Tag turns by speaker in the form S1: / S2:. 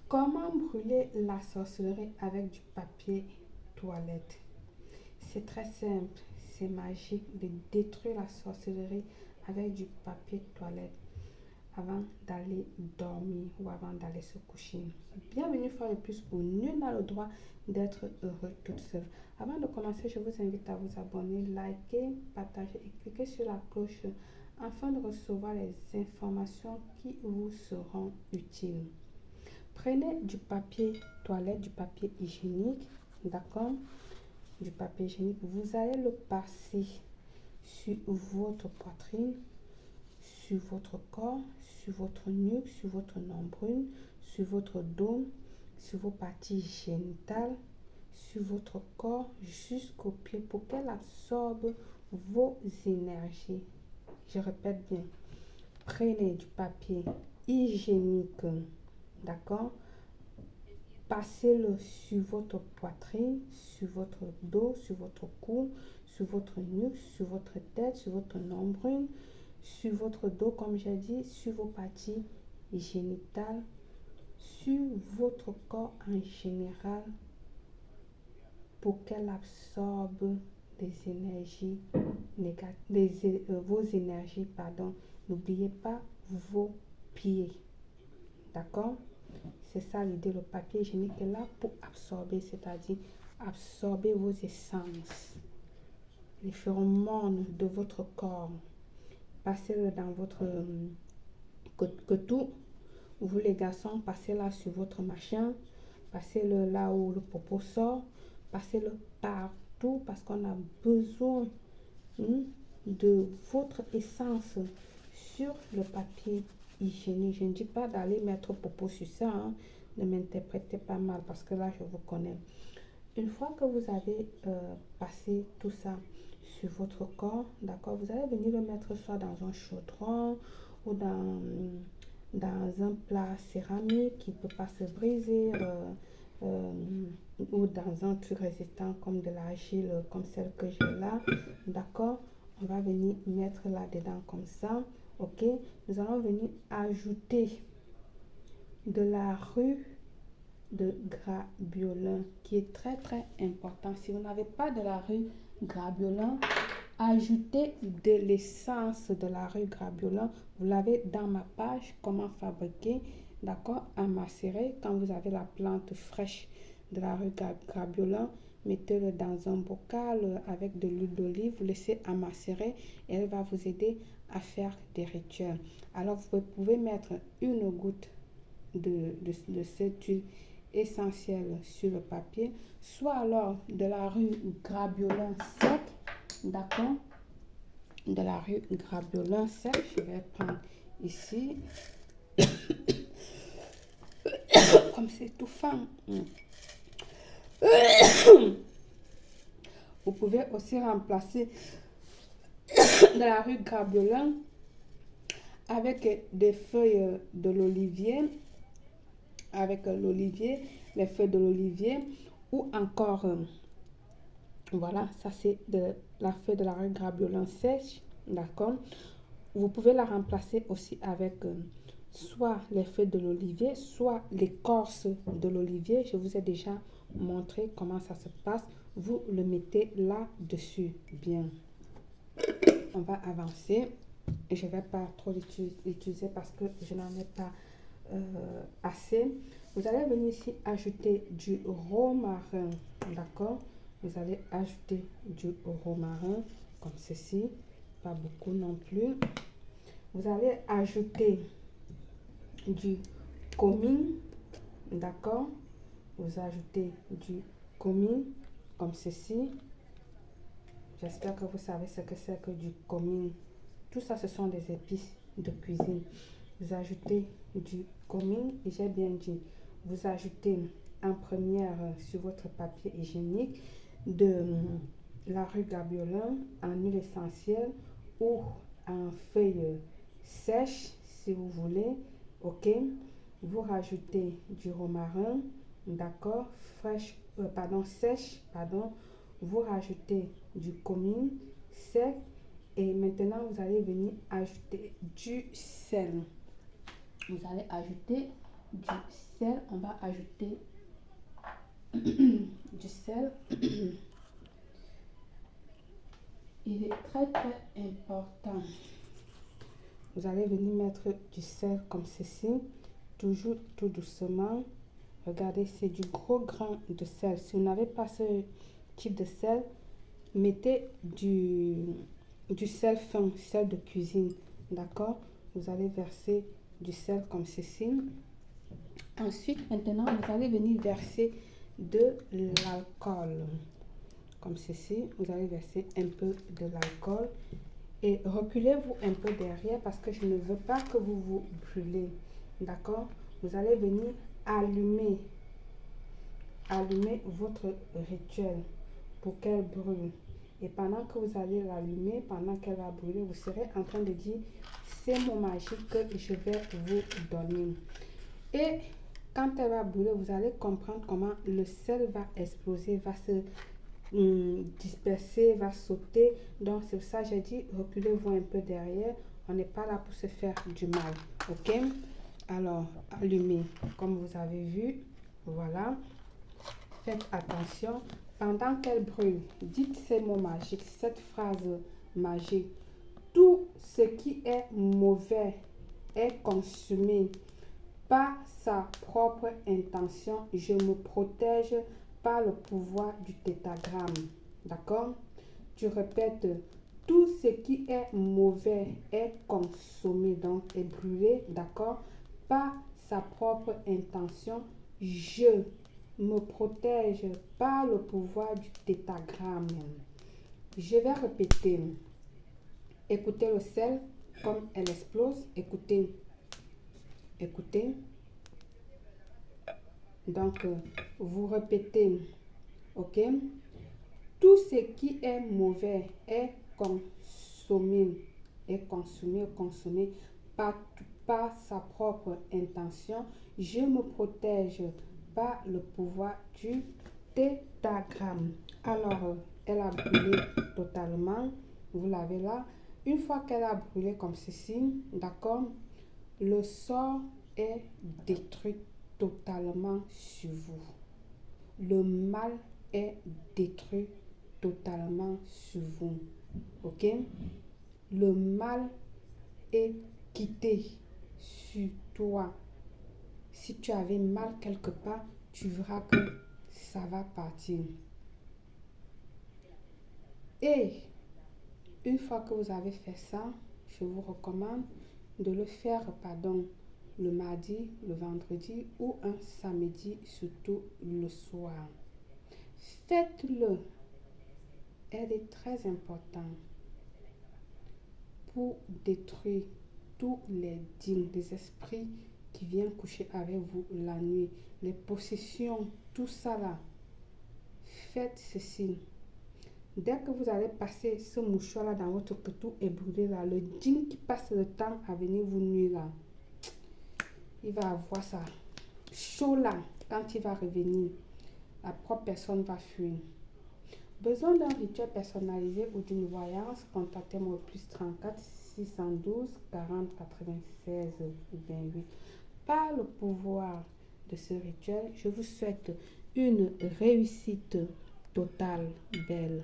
S1: Comment brûler la sorcellerie avec du papier toilette? C'est très simple, c'est magique de détruire la sorcellerie avec du papier toilette avant d'aller dormir ou avant d'aller se coucher. Bienvenue une fois de plus où nul n'a le droit d'être heureux toute seule. Avant de commencer, je vous invite à vous abonner, liker, partager et cliquer sur la cloche afin de recevoir les informations qui vous seront utiles. Prenez du papier toilette, du papier hygiénique, d'accord? Du papier hygiénique, vous allez le passer sur votre poitrine, sur votre corps, sur votre nuque, sur votre nombril, sur votre dos, sur vos parties génitales, sur votre corps jusqu'aux pieds pour qu'elle absorbe vos énergies. Je répète bien, prenez du papier hygiénique, d'accord? Passez-le sur votre poitrine, sur votre dos, sur votre cou, sur votre nuque, sur votre tête, sur votre nombril, sur votre dos, comme j'ai dit, sur vos parties génitales, sur votre corps en général, pour qu'elle absorbe les énergies négatives, vos énergies, pardon. N'oubliez pas vos pieds, d'accord? C'est ça l'idée, le papier hygiénique est là pour absorber, c'est-à-dire absorber vos essences, les phéromones de votre corps. Passez-le dans votre que tout. Vous les garçons, passez-le sur votre machin, passez-le là où le popo sort, passez-le partout parce qu'on a besoin de votre essence sur le papier hygiénique. Je ne dis pas d'aller mettre popo sur ça, hein. Ne m'interprétez pas mal parce que là je vous connais. Une fois que vous avez passé tout ça sur votre corps, d'accord, vous allez venir le mettre soit dans un chaudron ou dans un plat céramique qui ne peut pas se briser, ou dans un truc résistant comme de l'argile, comme celle que j'ai là, d'accord. On va venir mettre là-dedans comme ça, ok. Nous allons venir ajouter de la rue de Grabiolin qui est très très important. Si vous n'avez pas de la rue Grabiolin, ajoutez de l'essence de la rue Grabiolin. Vous l'avez dans ma page comment fabriquer, d'accord, à macérer. Quand vous avez la plante fraîche de la rue Grabiolin, mettez-le dans un bocal avec de l'huile d'olive, vous laissez amacérer et elle va vous aider à faire des rituels. Alors vous pouvez mettre une goutte de cette huile essentielle sur le papier, soit alors de la rue Grabiolin sec, d'accord, de la rue Grabiolin sec. Je vais prendre ici comme c'est tout fin. Vous pouvez aussi remplacer de la rue Grabiolin avec des feuilles de l'olivier, avec l'olivier, les feuilles de l'olivier, ou encore voilà, ça c'est de la feuille de la rue Grabiolin sèche, d'accord. Vous pouvez la remplacer aussi avec soit les feuilles de l'olivier, soit l'écorce de l'olivier. Je vous ai déjà montré comment ça se passe. Vous le mettez là-dessus, bien. On va avancer. Je ne vais pas trop l'utiliser parce que je n'en ai pas assez. Vous allez venir ici ajouter du romarin, d'accord. Vous allez ajouter du romarin comme ceci, pas beaucoup non plus. Vous allez ajouter du commin, d'accord. Vous ajoutez du commin comme ceci. J'espère que vous savez ce que c'est que du commin. Tout ça, ce sont des épices de cuisine. Vous ajoutez du commin, et j'ai bien dit, vous ajoutez en première sur votre papier hygiénique de la rue Grabiolin en huile essentielle ou en feuilles sèches si vous voulez, ok. Vous rajoutez du romarin, d'accord, fraîche, sèche, pardon. Vous rajoutez du commin sec et maintenant vous allez venir ajouter du sel. Vous allez ajouter du sel. On va ajouter du sel. Il est très très important. Vous allez venir mettre du sel comme ceci, toujours tout doucement. Regardez, c'est du gros grain de sel. Si vous n'avez pas ce type de sel, mettez du sel fin, sel de cuisine. D'accord? Vous allez verser du sel comme ceci. Ensuite, maintenant, vous allez venir verser de l'alcool. Comme ceci, vous allez verser un peu de l'alcool. Et reculez-vous un peu derrière parce que je ne veux pas que vous vous brûlez. D'accord? Vous allez venir allumer votre rituel pour qu'elle brûle. Et pendant que vous allez l'allumer, pendant qu'elle va brûler, vous serez en train de dire ces mots magiques que je vais vous donner. Et quand elle va brûler, vous allez comprendre comment le sel va exploser, va se disperser, va sauter. Donc c'est ça, j'ai dit, reculez-vous un peu derrière. On n'est pas là pour se faire du mal. Ok? Alors, allumez. Comme vous avez vu, voilà. Faites attention. Pendant qu'elle brûle, dites ces mots magiques, cette phrase magique. Tout ce qui est mauvais est consumé par sa propre intention. Je me protège par le pouvoir du tétragramme. D'accord? Tu répètes, tout ce qui est mauvais est consommé, donc est brûlé, d'accord? Par sa propre intention. Je me protège par le pouvoir du tétragramme. Je vais répéter. Écoutez le sel comme elle explose. Écoutez. Écoutez. Donc, vous répétez. Ok? Tout ce qui est mauvais est consommé par sa propre intention. Je me protège par le pouvoir du tétragramme. Alors, elle a brûlé totalement. Vous l'avez là. Une fois qu'elle a brûlé comme ceci, d'accord, le sort est détruit totalement sur vous. Le mal est détruit totalement sur vous. Ok? Le mal est quitté sur toi. Si tu avais mal quelque part, tu verras que ça va partir. Et une fois que vous avez fait ça, je vous recommande de le faire, le mardi, le vendredi ou un samedi, surtout le soir. Faites-le. Elle est très importante pour détruire tous les djinns, les esprits qui viennent coucher avec vous la nuit, les possessions, tout ça là. Faites ceci. Dès que vous allez passer ce mouchoir là dans votre couteau et brûler là, le djinn qui passe le temps à venir vous nuire là, il va avoir ça chaud là. Quand il va revenir, la propre personne va fuir. Besoin d'un rituel personnalisé ou d'une voyance, contactez-moi au plus 34 612 40 96 28. Par le pouvoir de ce rituel, je vous souhaite une réussite totale, belle.